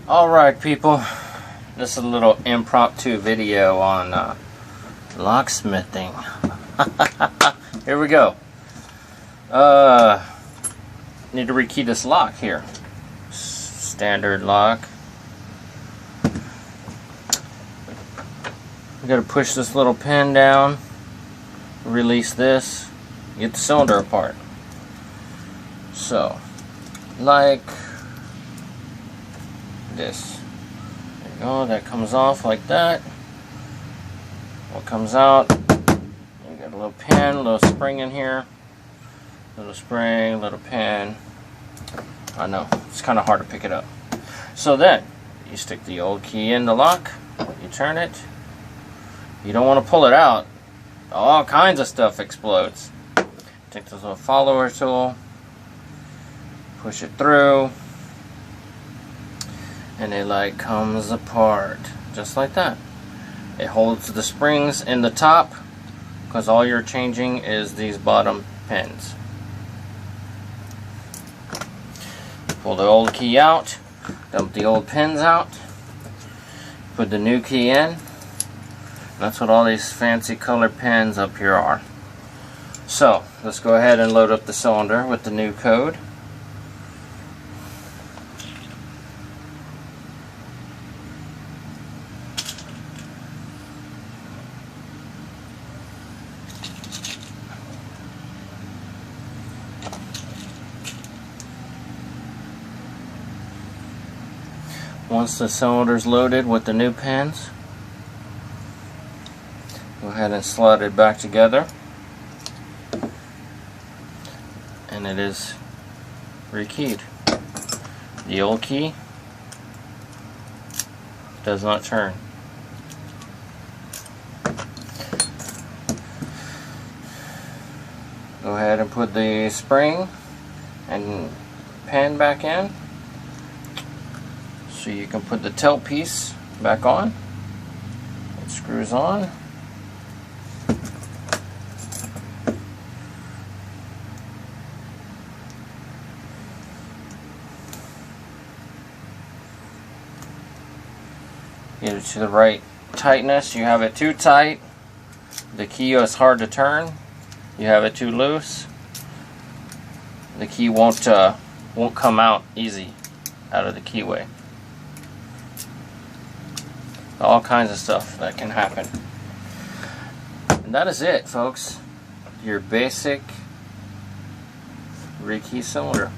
Alright people, this is a little impromptu video on locksmithing. Here we go. Need to rekey this lock here. Standard lock. We gotta push this little pin down, release this, get the cylinder apart. So, like this. There you go, that comes off like that. What comes out, you got a little pin, a little spring in here. Little spring, little pin. I know, it's kind of hard to pick it up. So then, you stick the old key in the lock, you turn it. You don't want to pull it out. All kinds of stuff explodes. Take this little follower tool, push it through, and it like comes apart just like that. It holds the springs in the top because all you're changing is these bottom pins. Pull the old key out, dump the old pins out, put the new key in. That's what all these fancy color pins up here are. So let's go ahead and load up the cylinder with the new code. Once the cylinder is loaded with the new pins, go ahead and slide it back together, and it is rekeyed. The old key does not turn. Go ahead and put the spring and pin back in so you can put the tail piece back on. It screws on. Get it to the right tightness. You have it too tight, the key is hard to turn. You have it too loose, the key won't come out easy out of the keyway. All kinds of stuff that can happen. And that is it, folks. Your basic rekey cylinder.